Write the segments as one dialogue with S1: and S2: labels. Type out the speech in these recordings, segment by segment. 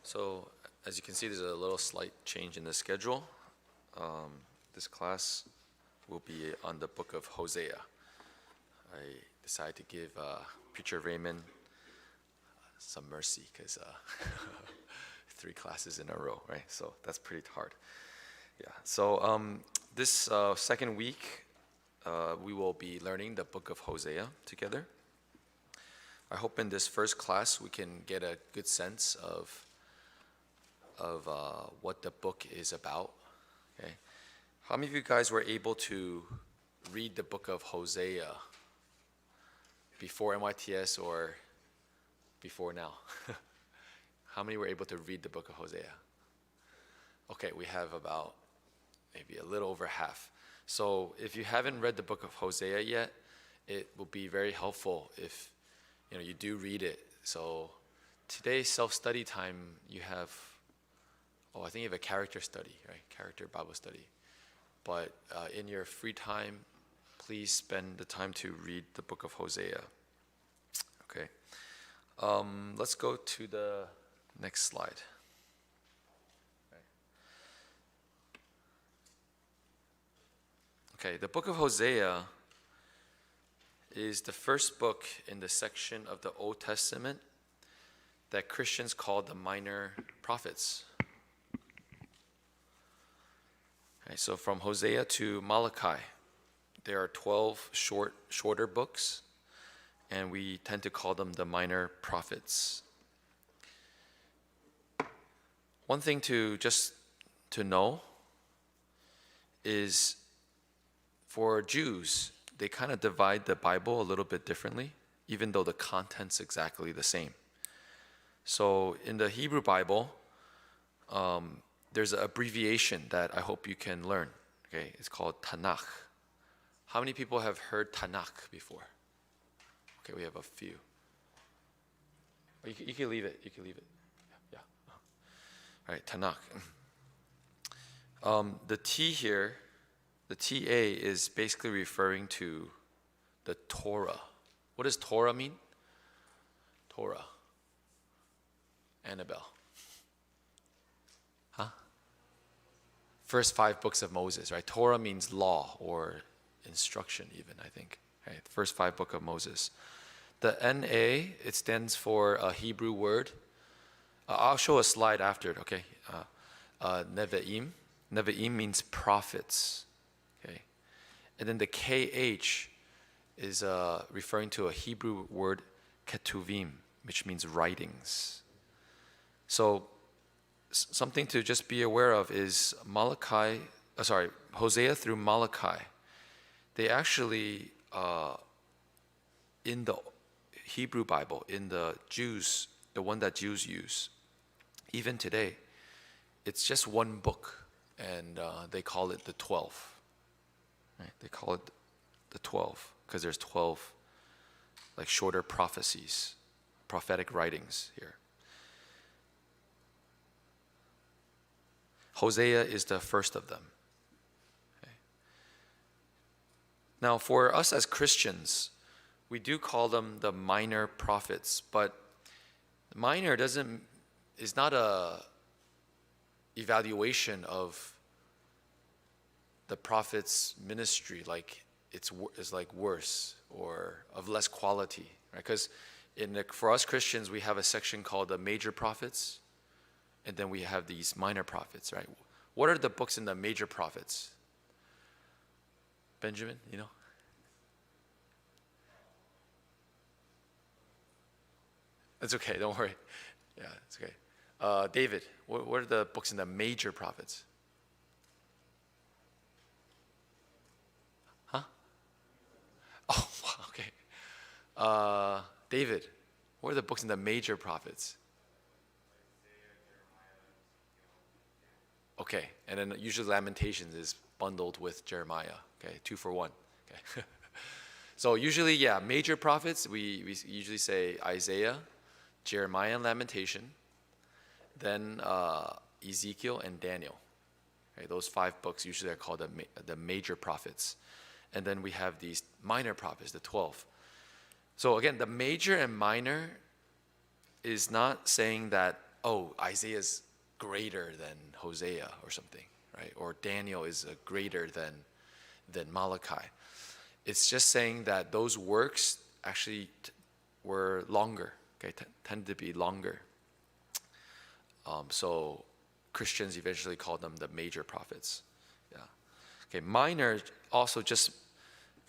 S1: So as you can see, there's a little slight change in the schedule. This class will be on the book of Hosea. I decided to give Preacher Raymond some mercy because 3 classes in a row, right? So that's pretty hard. Yeah. So this second week, we will be learning the book of Hosea together. I hope in this first class we can get a good sense of what the book is about. Okay, how many of you guys were able to read the book of Hosea before NYTS or before now? How many were able to read the book of Hosea? Okay, we have about maybe a little over half. So if you haven't read the book of Hosea yet, it will be very helpful if you do read it. So today's self-study time, you have, I think you have a character study, right? Character Bible study. But in your free time, please spend the time to read the book of Hosea. Okay. Let's go to the next slide. Okay, the book of Hosea is the first book in the section of the Old Testament that Christians call the minor prophets. Okay, so from Hosea to Malachi, there are 12 shorter books, and we tend to call them the minor prophets. One thing to know is for Jews, they kind of divide the Bible a little bit differently, even though the content's exactly the same. So in the Hebrew Bible, there's an abbreviation that I hope you can learn. Okay, it's called Tanakh. How many people have heard Tanakh before? Okay, we have a few. You can leave it. You can leave it. Yeah. All right, Tanakh. The T here, the TA is basically referring to the Torah. What does Torah mean? Torah. Annabelle. Huh? First 5 books of Moses, right? Torah means law or instruction even, I think. Right? First 5 book of Moses. The NA, it stands for a Hebrew word. I'll show a slide after it, okay? Nevi'im. Nevi'im means prophets. Okay. And then the KH is referring to a Hebrew word, ketuvim, which means writings. So something to just be aware of is Hosea through Malachi. They actually, in the Hebrew Bible, in the one that Jews use, even today, it's just one book, and they call it the 12. Right? They call it the 12 because there's 12 like shorter prophecies, prophetic writings here. Hosea is the first of them. Okay. Now, for us as Christians, we do call them the minor prophets, but minor is not a evaluation of the prophet's ministry, like it's like worse or of less quality, right? Because for us Christians, we have a section called the major prophets, and then we have these minor prophets, right? What are the books in the major prophets? Benjamin, you know? It's okay, don't worry. Yeah, it's okay. David, what are the books in the major prophets? Huh? Oh, wow, okay. David, what are the books in the major prophets? Okay, and then usually Lamentations is bundled with Jeremiah. Okay, 2 for 1. Okay. So usually, major prophets, we usually say Isaiah, Jeremiah, and Lamentation, then Ezekiel and Daniel. Okay, those 5 books usually are called the major prophets. And then we have these minor prophets, the 12. So again, the major and minor is not saying that oh, Isaiah's greater than Hosea or something, right? Or Daniel is greater than Malachi. It's just saying that those works actually were longer, okay, tended to be longer. So Christians eventually called them the major prophets. Yeah. Okay, minor also just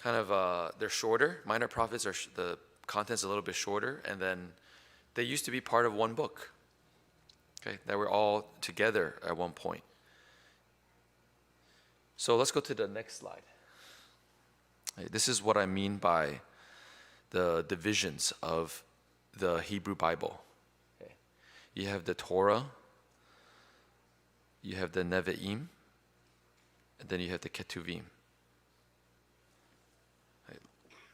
S1: kind of, they're shorter. Minor prophets are, the content's a little bit shorter, and then they used to be part of one book. Okay, they were all together at one point. So let's go to the next slide. This is what I mean by the divisions of the Hebrew Bible. Okay. You have the Torah, you have the Nevi'im, and then you have the Ketuvim. Right.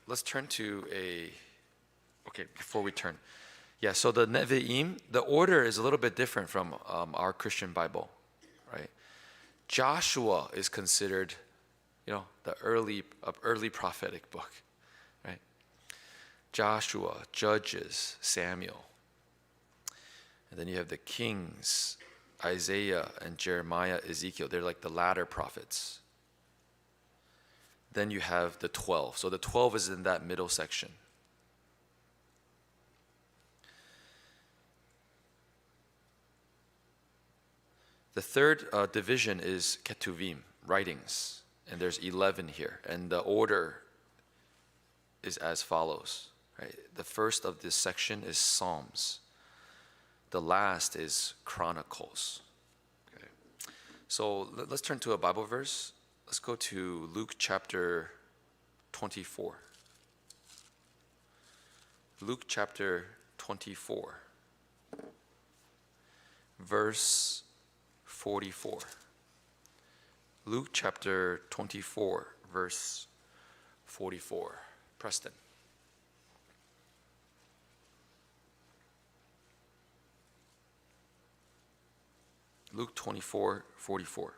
S1: Let's turn to before we turn. Yeah, so the Nevi'im, the order is a little bit different from our Christian Bible, right? Joshua is considered, the early prophetic book, right? Joshua, Judges, Samuel. And then you have the Kings, Isaiah and Jeremiah, Ezekiel. They're like the latter prophets. Then you have the 12. So the 12 is in that middle section. The third division is Ketuvim, writings, and there's 11 here, and the order is as follows. Right? The first of this section is Psalms. The last is Chronicles. Okay. So let's turn to a Bible verse. Let's go to Luke chapter 24. Luke chapter 24, verse 44. Luke chapter 24, verse 44. Preston. Luke 24, 44.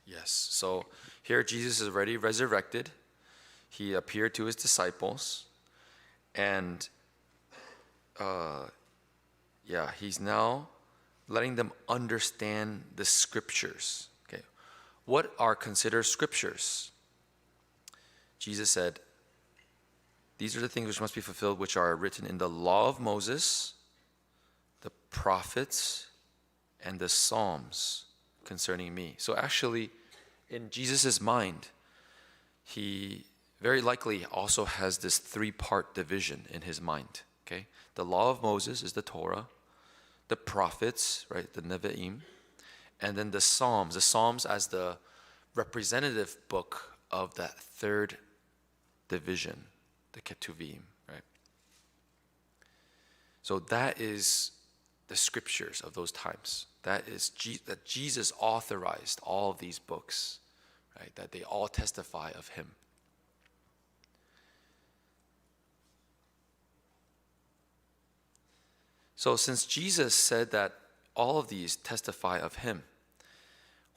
S1: Yes, so here Jesus is already resurrected. He appeared to his disciples, and he's now letting them understand the scriptures. Okay, what are considered scriptures? Jesus said, these are the things which must be fulfilled, which are written in the law of Moses, the prophets, and the Psalms concerning me. So actually, in Jesus' mind, he very likely also has this three-part division in his mind. Okay, the law of Moses is the Torah, the prophets, right, the Nevi'im, and then the Psalms. The Psalms as the representative book of that third division, the Ketuvim, right? So that is the scriptures of those times. That is that Jesus authorized all of these books, right? That they all testify of him. So since Jesus said that all of these testify of him,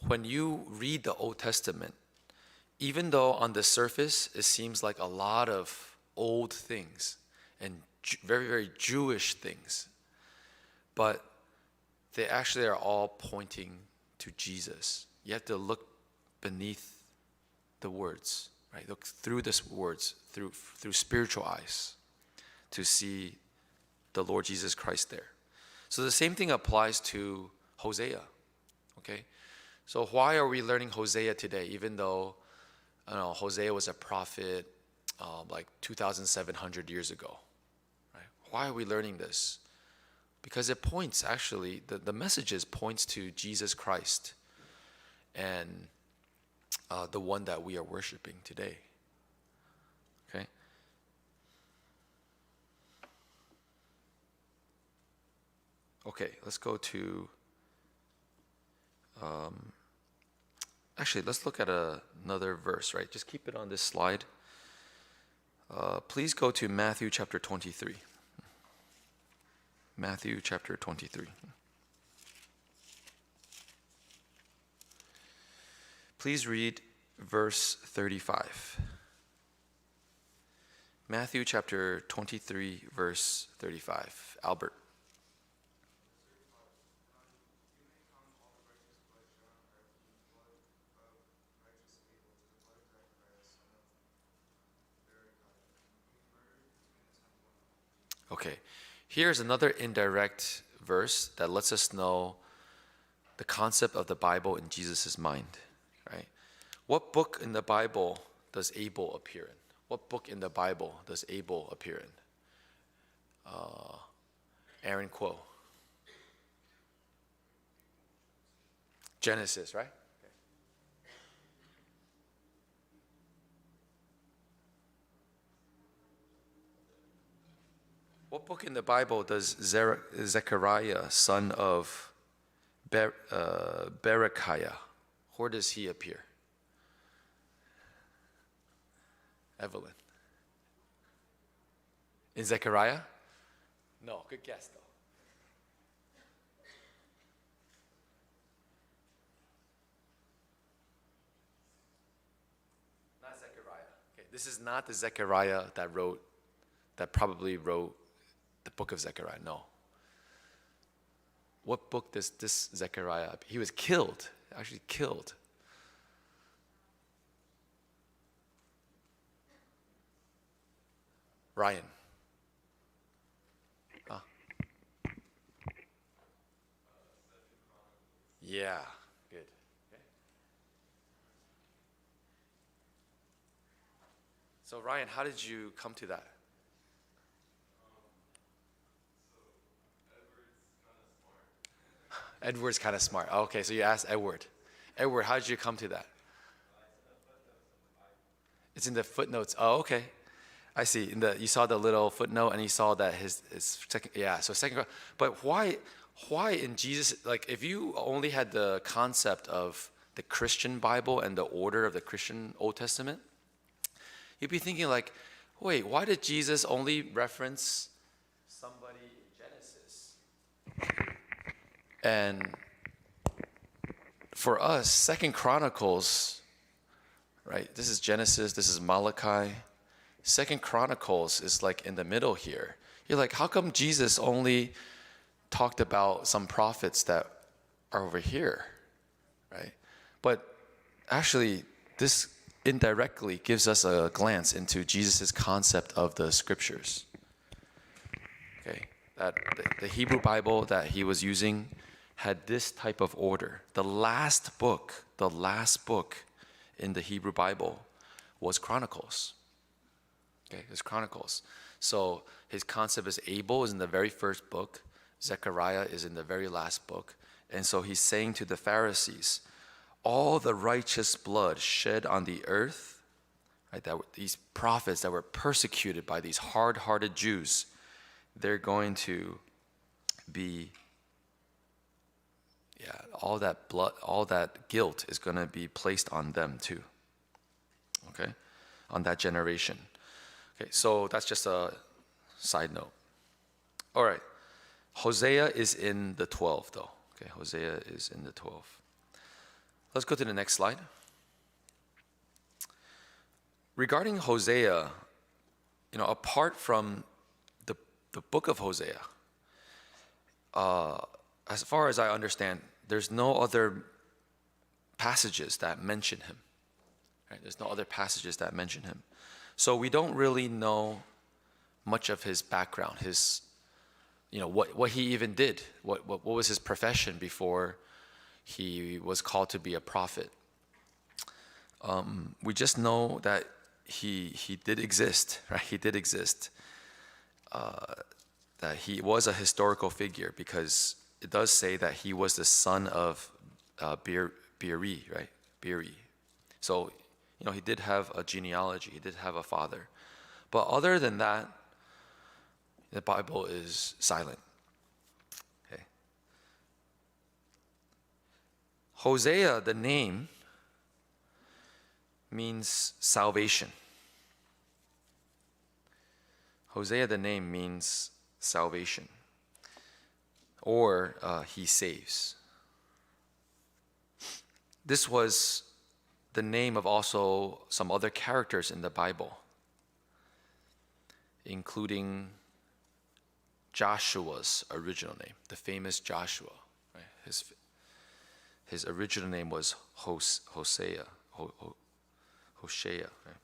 S1: when you read the Old Testament, even though on the surface it seems like a lot of old things and very, very Jewish things, but they actually are all pointing to Jesus. You have to look beneath the words, right? Look through these words, through spiritual eyes, to see the Lord Jesus Christ there. So the same thing applies to Hosea, okay? So why are we learning Hosea today, even though Hosea was a prophet like 2,700 years ago, right? Why are we learning this? Because it points, actually, the messages points to Jesus Christ and the one that we are worshiping today, okay? Okay, let's go to, actually, let's look at another verse, right? Just keep it on this slide. Please go to Matthew chapter 23. Matthew chapter 23. Please read verse 35. Matthew chapter 23, verse 35. Albert. Okay, here's another indirect verse that lets us know the concept of the Bible in Jesus' mind, right? What book in the Bible does Abel appear in? What book in the Bible does Abel appear in? Aaron Kuo. Genesis, right? Okay. What book in the Bible does Zechariah, son of Berechiah, where does he appear? Evelyn. In Zechariah? No, good guess though. Not Zechariah. Okay, this is not the Zechariah that probably wrote the book of Zechariah. No. What book does this Zechariah? He was killed, actually killed. Ryan. Huh? Yeah, good. Okay. So Ryan, how did you come to that? Edward's kind of smart. Okay, so you asked Edward. Edward, how did you come to that? It's in the footnotes. Oh, okay. I see. You saw the little footnote, and you saw that his second. Yeah. So second. But why in Jesus? Like, if you only had the concept of the Christian Bible and the order of the Christian Old Testament, you'd be thinking like, wait, why did Jesus only reference somebody in Genesis? And for us, Second Chronicles, right? This is Genesis. This is Malachi. Second Chronicles is like in the middle here. You're like, how come Jesus only talked about some prophets that are over here, right? But actually, this indirectly gives us a glance into Jesus' concept of the scriptures. Okay, that the Hebrew Bible that he was using had this type of order. The last book in the Hebrew Bible was Chronicles. Okay, it's Chronicles. So his concept is Abel is in the very first book. Zechariah is in the very last book. And so he's saying to the Pharisees, all the righteous blood shed on the earth, right, these prophets that were persecuted by these hard-hearted Jews, they're going to be, all that blood, all that guilt is going to be placed on them too. Okay, on that generation. Okay, so that's just a side note. All right, Hosea is in the 12 though. Okay, Hosea is in the 12. Let's go to the next slide. Regarding Hosea, apart from the book of Hosea, as far as I understand, there's no other passages that mention him. Right? There's no other passages that mention him. So we don't really know much of his background, his, what he even did, what was his profession before he was called to be a prophet. We just know that he did exist, right? He did exist. That he was a historical figure because it does say that he was the son of Beeri, right? Beeri. So, he did have a genealogy. He did have a father. But other than that, the Bible is silent. Okay. Hosea, the name, means salvation. Hosea, the name, means salvation. Or he saves. This was the name of also some other characters in the Bible, including Joshua's original name, the famous Joshua. Right? His original name was Hosea. Hosea. Right?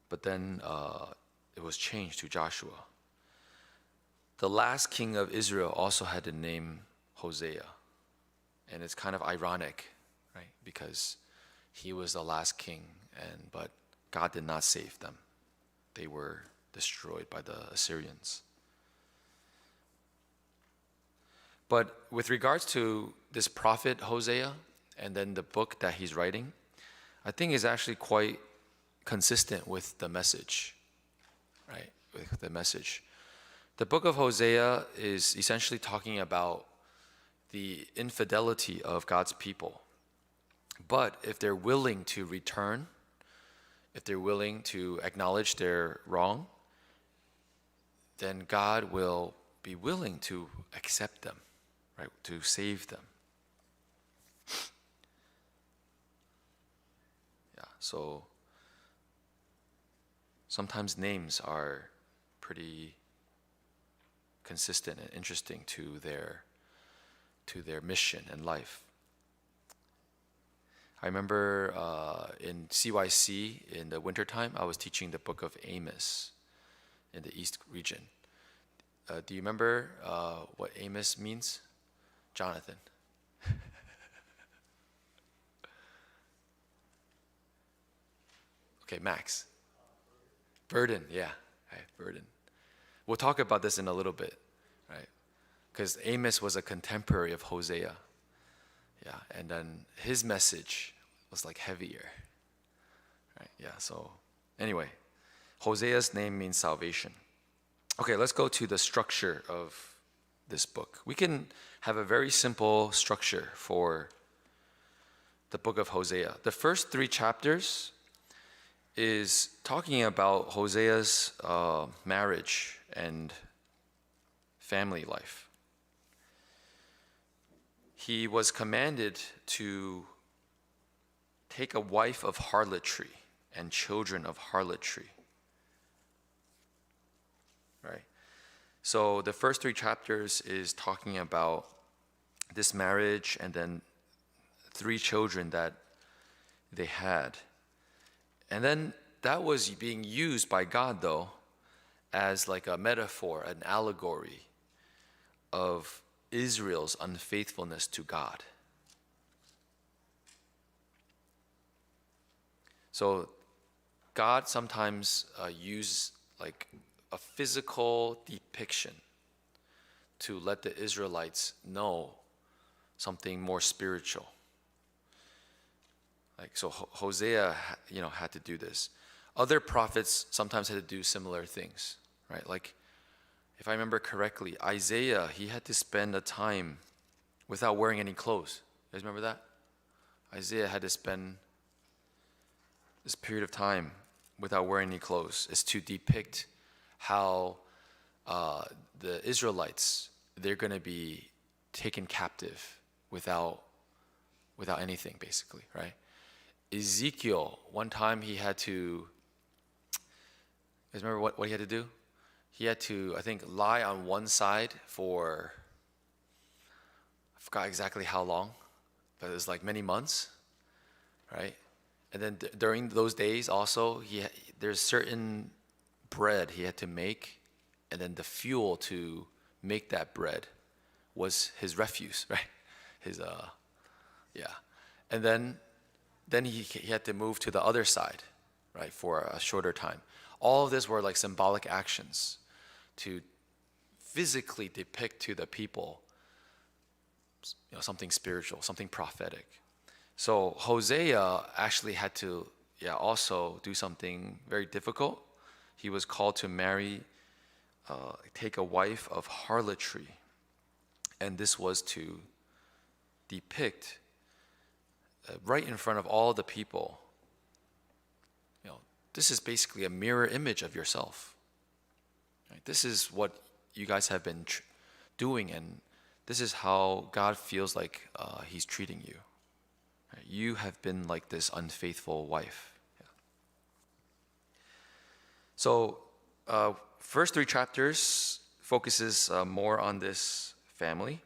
S1: But then it was changed to Joshua. The last king of Israel also had the name Hosea. And it's kind of ironic, right? Because he was the last king, but God did not save them. They were destroyed by the Assyrians. But with regards to this prophet Hosea and then the book that he's writing, I think is actually quite consistent with the message, right? With the message. The book of Hosea is essentially talking about the infidelity of God's people. But if they're willing to return, if they're willing to acknowledge their wrong, then God will be willing to accept them, right? To save them. Yeah, so sometimes names are pretty consistent and interesting to their mission in life. I remember in CYC in the wintertime, I was teaching the book of Amos in the East region. Do you remember what Amos means? Jonathan. Okay, Max. Burden, yeah, right, burden. We'll talk about this in a little bit, right? Because Amos was a contemporary of Hosea. Yeah, and then his message was like heavier. Right? Yeah, so anyway, Hosea's name means salvation. Okay, let's go to the structure of this book. We can have a very simple structure for the book of Hosea. The first 3 chapters is talking about Hosea's marriage and family life. He was commanded to take a wife of harlotry and children of harlotry. Right? So the first 3 chapters is talking about this marriage and then 3 children that they had. And then that was being used by God, though, as like a metaphor, an allegory of Israel's unfaithfulness to God. So God sometimes uses like a physical depiction to let the Israelites know something more spiritual. Like so, Hosea, had to do this. Other prophets sometimes had to do similar things, right? Like, if I remember correctly, Isaiah, he had to spend a time without wearing any clothes. You guys remember that? Isaiah had to spend this period of time without wearing any clothes. It's to depict how the Israelites, they're going to be taken captive without anything, basically, right? Ezekiel, one time he had to, you guys remember what he had to do? He had to, I think, lie on one side for, I forgot exactly how long, but it was like many months, right? And then during those days also, there's certain bread he had to make, and then the fuel to make that bread was his refuse, right? And then he had to move to the other side, right, for a shorter time. All of this were like symbolic actions to physically depict to the people, something spiritual, something prophetic. So Hosea actually had to, also do something very difficult. He was called to take a wife of harlotry, and this was to depict right in front of all the people. This is basically a mirror image of yourself. Right? This is what you guys have been doing, and this is how God feels like He's treating you. Right? you have been like this unfaithful wife. Yeah. So, first 3 chapters focuses more on this family.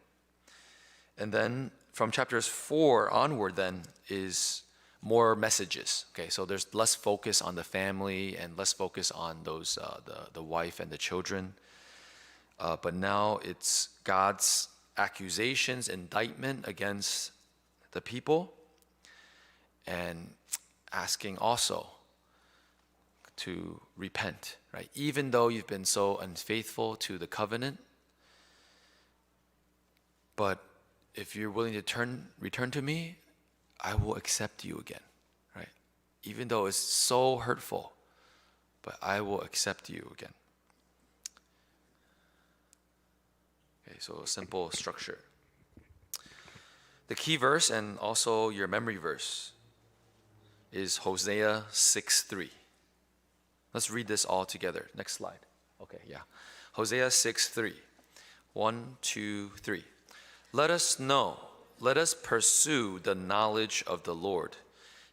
S1: And then from chapters 4 onward then is more messages. Okay, so there's less focus on the family and less focus on those the wife and the children. But now it's God's accusations, indictment against the people, and asking also to repent, right? Even though you've been so unfaithful to the covenant, but if you're willing to return to me, I will accept you again, right? Even though it's so hurtful, but I will accept you again. Okay, so a simple structure. The key verse and also your memory verse is Hosea 6:3. Let's read this all together. Next slide. Okay, yeah. Hosea 6:3. 1, 2, 3. Let us pursue the knowledge of the Lord.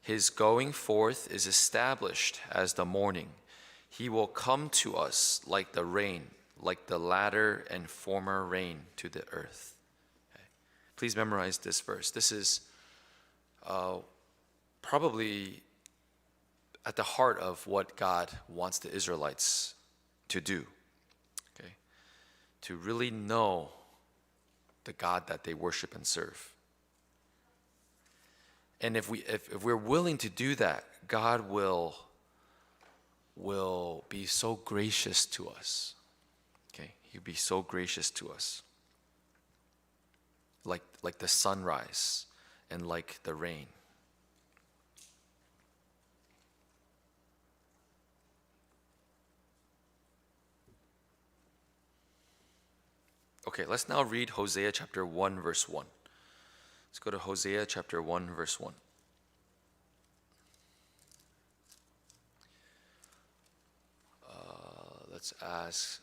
S1: His going forth is established as the morning. He will come to us like the rain, like the latter and former rain to the earth. Okay. Please memorize this verse. This is probably at the heart of what God wants the Israelites to do. Okay? To really know the God that they worship and serve. And if we're willing to do that, God will be so gracious to us. Okay? He'll be so gracious to us. Like the sunrise and like the rain. Okay, let's now read Hosea chapter 1, verse 1. Let's go to Hosea chapter 1, verse 1. Let's ask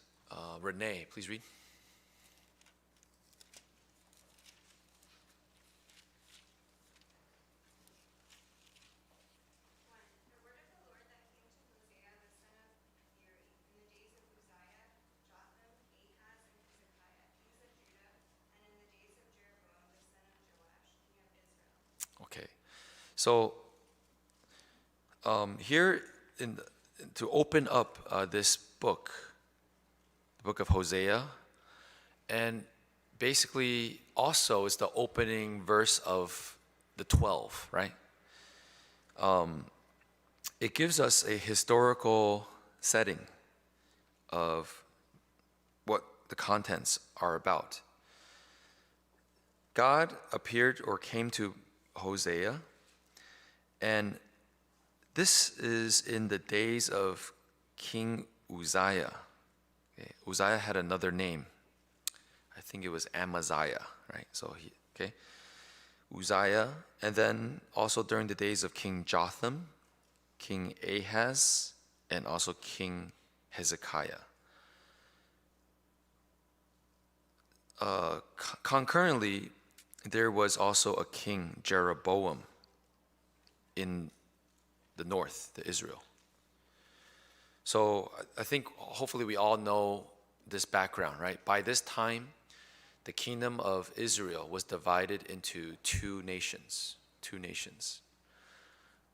S1: Renee, please read. Okay, so here to open up this book, the book of Hosea, and basically also is the opening verse of the 12, right? It gives us a historical setting of what the contents are about. God appeared or came to Hosea, and this is in the days of King Uzziah. Okay. Uzziah had another name. I think it was Amaziah, right? So Uzziah, and then also during the days of King Jotham, King Ahaz, and also King Hezekiah. Concurrently, there was also a king, Jeroboam, in the north, the Israel. So I think hopefully we all know this background, right? By this time, the kingdom of Israel was divided into two nations.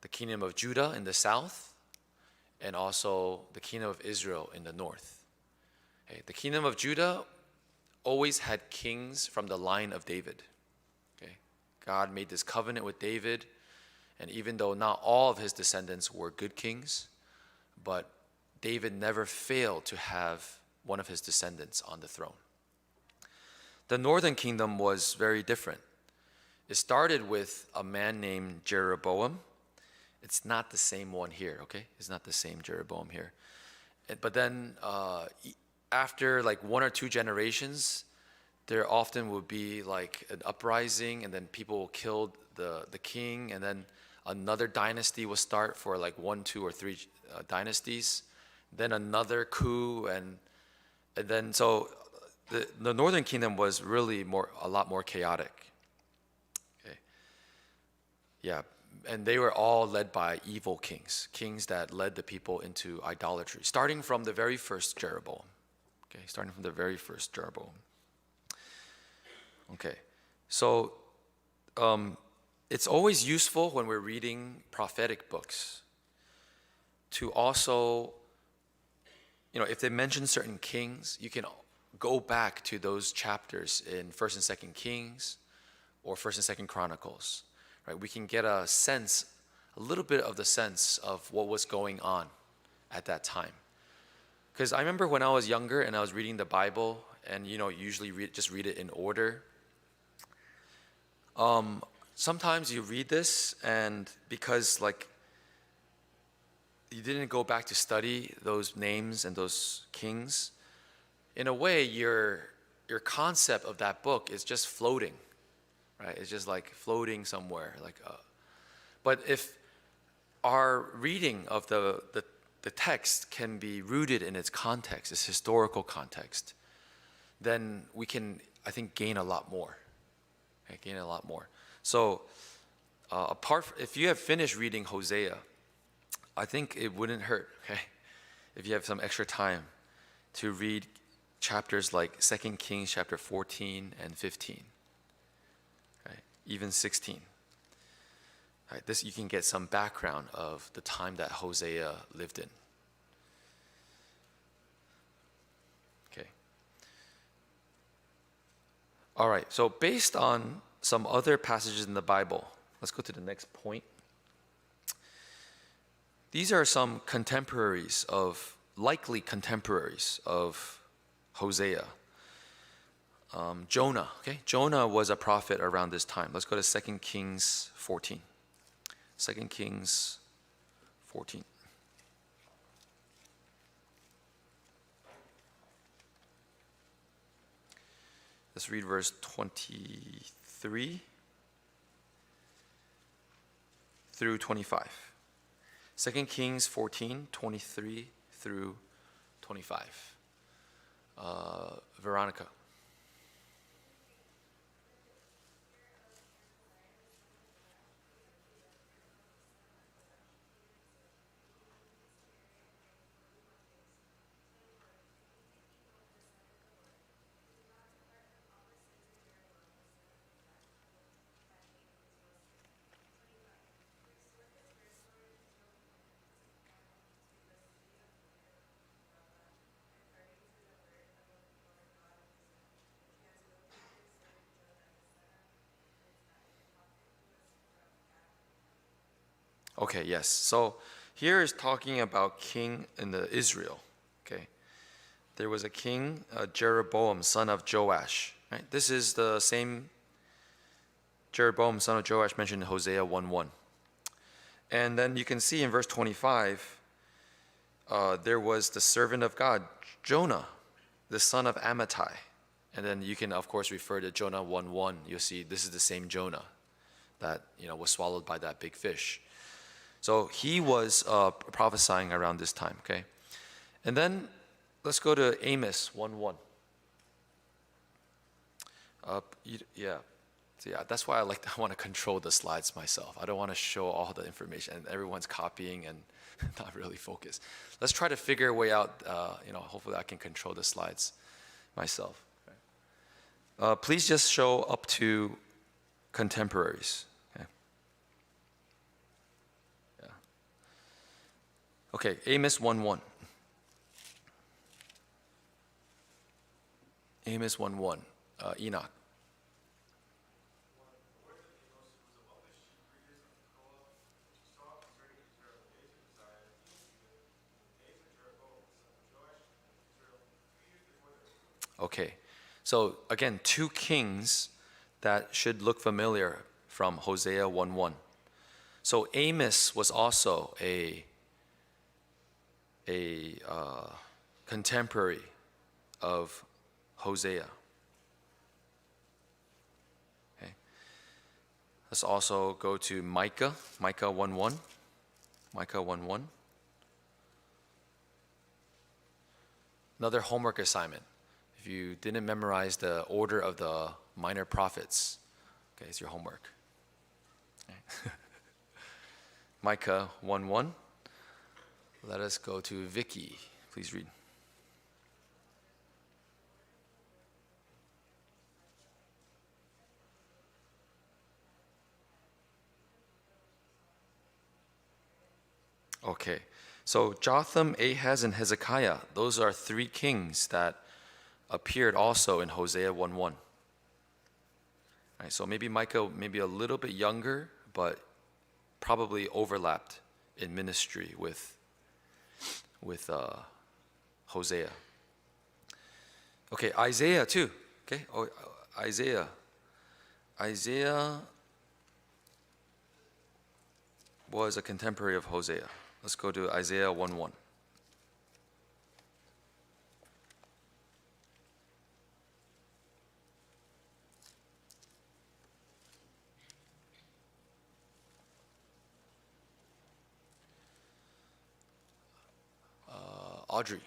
S1: The kingdom of Judah in the south, and also the kingdom of Israel in the north. Okay, the kingdom of Judah always had kings from the line of David. Okay, God made this covenant with David, and even though not all of his descendants were good kings, but David never failed to have one of his descendants on the throne. The northern kingdom was very different. It started with a man named Jeroboam. It's not the same one here, okay? It's not the same Jeroboam here. But then after like one or two generations, there often would be like an uprising, and then people killed the king, and then another dynasty would start for like 1, 2, or 3 dynasties. Then another coup, and then so the northern kingdom was really a lot more chaotic. Okay. Yeah, and they were all led by evil kings that led the people into idolatry, starting from the very first Jeroboam. Okay, starting from the very first Jeroboam. Okay, so it's always useful when we're reading prophetic books to also, if they mention certain kings, you can go back to those chapters in First and Second Kings or First and Second Chronicles. Right? We can get a little bit of the sense of what was going on at that time. Because I remember when I was younger and I was reading the Bible, and usually just read it in order. Sometimes you read this, and because you didn't go back to study those names and those kings, in a way your concept of that book is just floating, right? It's just like floating somewhere. But if our reading of the text can be rooted in its context, its historical context, then we can, I think, gain a lot more. Okay, gain a lot more. So, if you have finished reading Hosea, I think it wouldn't hurt, okay, if you have some extra time to read chapters like 2 Kings chapter 14 and 15, right, even 16. Right, this you can get some background of the time that Hosea lived in. Okay. All right, so based on some other passages in the Bible, let's go to the next point. These are some likely contemporaries of Hosea. Jonah, okay? Jonah was a prophet around this time. Let's go to 2 Kings 14. 2 Kings 14. Let's read verse 23 through 25. 2 Kings 14, 23 through 25. Veronica. Okay, yes. So here is talking about king in the Israel. Okay, there was a king, Jeroboam, son of Joash. Right? This is the same Jeroboam, son of Joash, mentioned in Hosea 1:1. And then you can see in verse 25, there was the servant of God, Jonah, the son of Amittai. And then you can, of course, refer to Jonah 1:1. You'll see this is the same Jonah that was swallowed by that big fish. So he was prophesying around this time, okay? And then let's go to Amos 1:1. So that's why I want to control the slides myself. I don't want to show all the information and everyone's copying and not really focused. Let's try to figure a way out, hopefully I can control the slides myself. Okay. Please just show up to contemporaries. Okay, Amos 1:1. Amos 1:1. Enoch. Okay, so again, two kings that should look familiar from Hosea 1:1. So Amos was also a contemporary of Hosea. Okay. Let's also go to Micah 1:1. Micah 1:1. Another homework assignment. If you didn't memorize the order of the minor prophets, okay, it's your homework. Okay. Micah 1:1. Let us go to Vicky. Please read. Okay, so Jotham, Ahaz, and Hezekiah, those are three kings that appeared also in Hosea 1:1. Right, so maybe Micah, maybe a little bit younger, but probably overlapped in ministry with Hosea. Okay, Isaiah too. Okay, Isaiah was a contemporary of Hosea. Let's go to Isaiah 1:1. Audrey.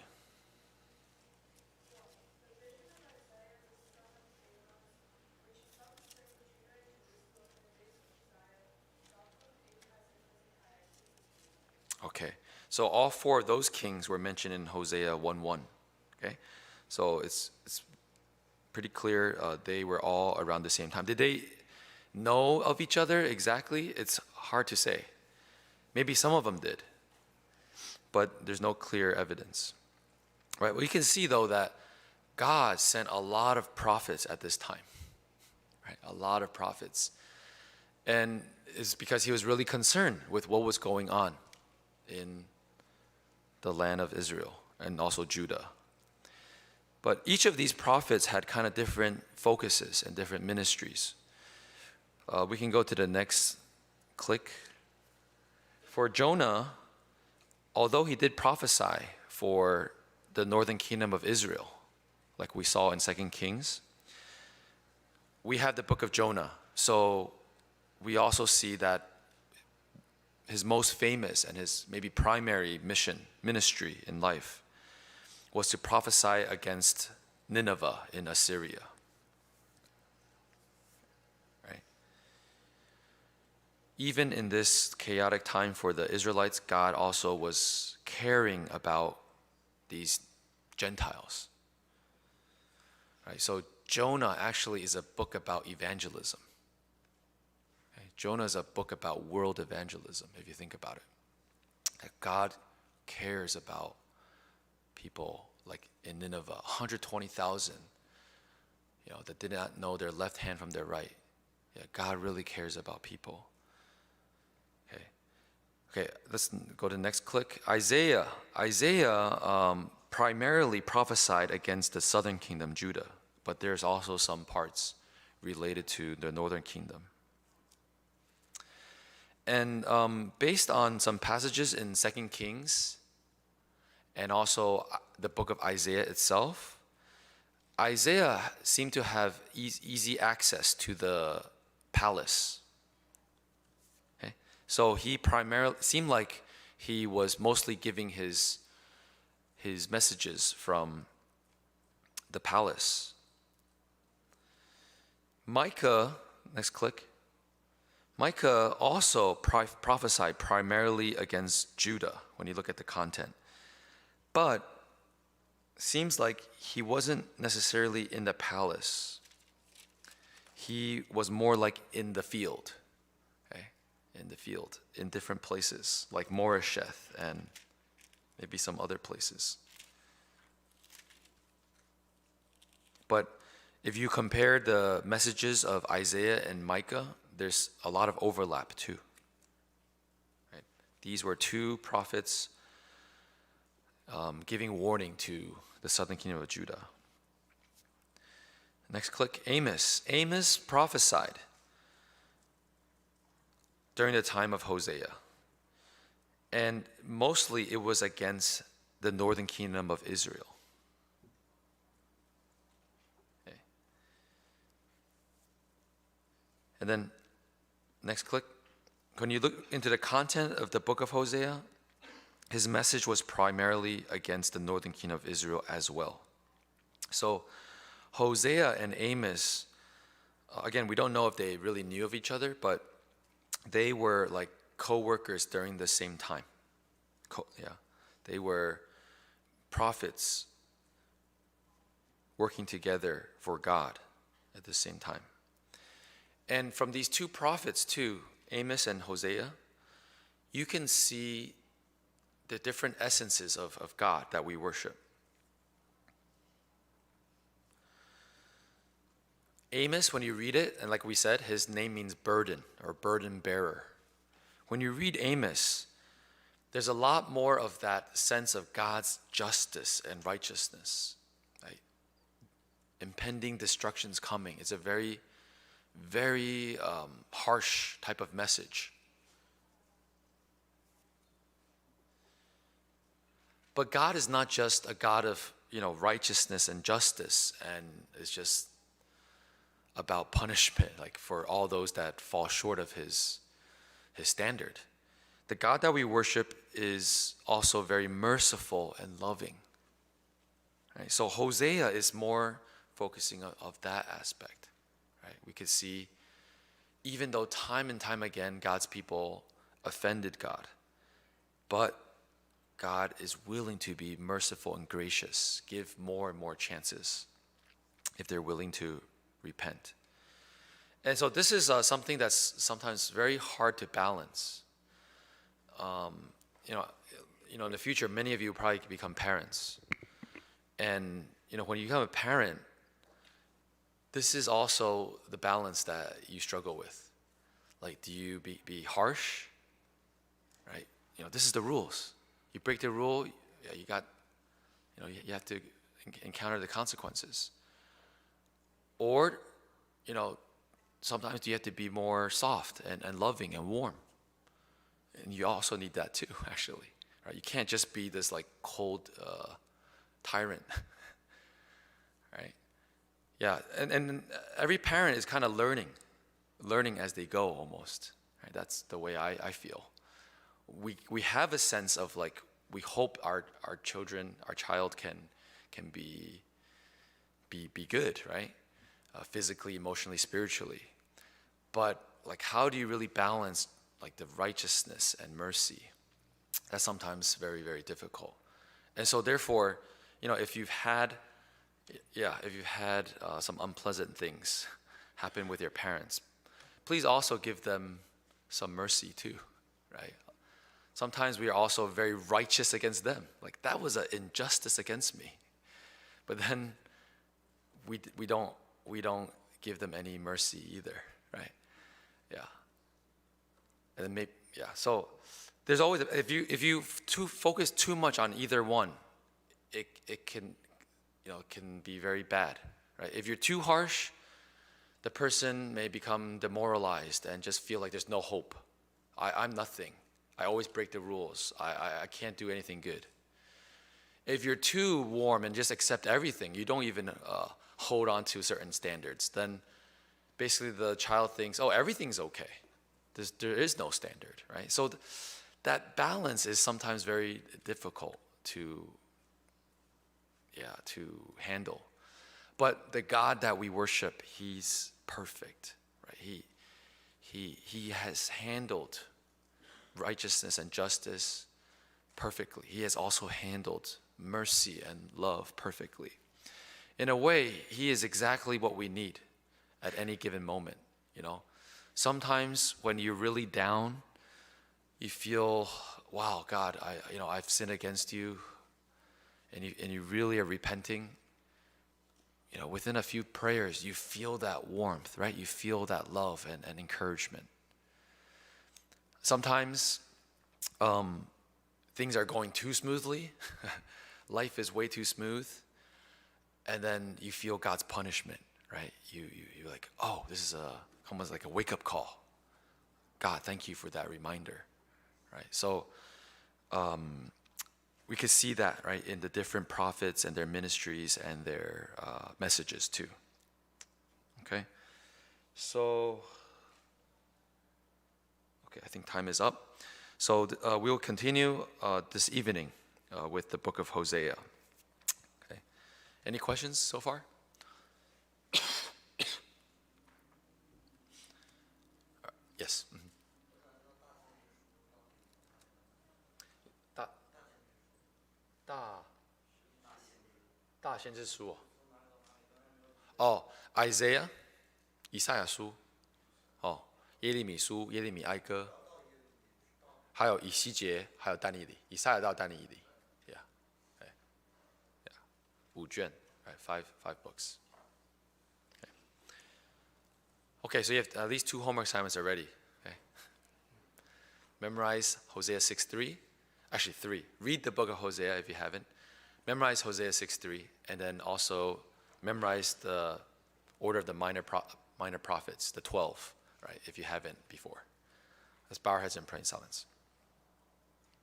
S1: Okay, so all four of those kings were mentioned in Hosea 1:1. Okay, so it's pretty clear they were all around the same time. Did they know of each other exactly? It's hard to say. Maybe some of them did, but there's no clear evidence. Right? We can see though that God sent a lot of prophets at this time. Right? A lot of prophets. And it's because he was really concerned with what was going on in the land of Israel and also Judah. But each of these prophets had kind of different focuses and different ministries. We can go to the next click. For Jonah, although he did prophesy for the northern kingdom of Israel, like we saw in 2 Kings, we have the book of Jonah. So we also see that his most famous and his maybe primary ministry in life was to prophesy against Nineveh in Assyria. Right? Even in this chaotic time for the Israelites, God also was caring about these Gentiles. Right? So Jonah actually is a book about evangelism. Okay? Jonah is a book about world evangelism, if you think about it. That God cares about people like in Nineveh, 120,000, that did not know their left hand from their right. Yeah, God really cares about people. Okay, let's go to the next click. Isaiah primarily prophesied against the southern kingdom, Judah, but there's also some parts related to the northern kingdom. And based on some passages in 2 Kings and also the book of Isaiah itself, Isaiah seemed to have easy access to the palace. Okay? So he primarily seemed like he was mostly giving his messages from the palace. Micah, next click. Micah also prophesied primarily against Judah when you look at the content. But seems like he wasn't necessarily in the palace. He was more like in the field. Okay? In the field, in different places, like Moresheth and maybe some other places. But if you compare the messages of Isaiah and Micah, there's a lot of overlap too. Right? These were two prophets giving warning to the southern kingdom of Judah. Next click, Amos. Amos prophesied during the time of Hosea. And mostly it was against the northern kingdom of Israel. Okay. And then, next click. When you look into the content of the book of Hosea, his message was primarily against the northern kingdom of Israel as well. So Hosea and Amos, again, we don't know if they really knew of each other, but they were like co-workers during the same time. They were prophets working together for God at the same time. And from these two prophets too, Amos and Hosea, you can see the different essences of God that we worship. Amos, when you read it, and like we said, his name means burden or burden bearer. When you read Amos, there's a lot more of that sense of God's justice and righteousness. Right? Impending destruction's coming. It's a very, very harsh type of message. But God is not just a God of, righteousness and justice, and it's just about punishment, like for all those that fall short of his standard. The God that we worship is also very merciful and loving. Right? So Hosea is more focusing of that aspect. Right? We could see, even though time and time again God's people offended God, but God is willing to be merciful and gracious, give more and more chances if they're willing to repent. And so this is something that's sometimes very hard to balance. In the future, many of you probably become parents. And, when you become a parent, this is also the balance that you struggle with. Like, do you be harsh? Right? This is the rules. You break the rule, you have to encounter the consequences. Or, sometimes you have to be more soft and loving and warm. And you also need that too, actually. Right? You can't just be this like cold tyrant. Right? Yeah, and every parent is kind of learning as they go almost. Right? That's the way I feel. We have a sense of like, we hope our child can be good, right? Physically, emotionally, spiritually. But like, how do you really balance like the righteousness and mercy? That's sometimes very, very difficult. And so therefore, if you've had some unpleasant things happen with your parents, please also give them some mercy too, right? Sometimes we are also very righteous against them. Like, that was an injustice against me. But then we don't give them any mercy either, right? Yeah. And then so there's always, if you focus too much on either one, it can be very bad, right? If you're too harsh, the person may become demoralized and just feel like there's no hope. I'm nothing. I always break the rules. I can't do anything good. If you're too warm and just accept everything, you don't even hold on to certain standards, then basically the child thinks, oh, everything's okay. There is no standard, right? So that balance is sometimes very difficult to handle. But the God that we worship, he's perfect, right? He has handled righteousness and justice perfectly. He has also handled mercy and love perfectly. In a way, he is exactly what we need at any given moment, Sometimes when you're really down, you feel, wow, God, I've sinned against you, and you really are repenting. Within a few prayers, you feel that warmth, right? You feel that love and encouragement. Sometimes things are going too smoothly. Life is way too smooth. And then you feel God's punishment, right? You're like, oh, this is almost like a wake-up call. God, thank you for that reminder, right? So we could see that, right, in the different prophets and their ministries and their messages too. Okay? So, I think time is up. So we'll continue this evening with the book of Hosea. Okay. Any questions so far? Yes. Mm-hmm. 大先知书哦。Isaiah 以赛亚书，耶利米书、耶利米哀歌，还有以西结，还有但以理，以赛亚到但以理 ，yeah, 5卷 ，right, five books. Okay, so you have at least 2 homework assignments already. Okay. Memorize Hosea 6:3. Actually, 3. Read the book of Hosea if you haven't. Memorize Hosea 6:3, and then also memorize the order of the minor prophets, the 12, right? If you haven't before. Let's bow our heads and pray in silence.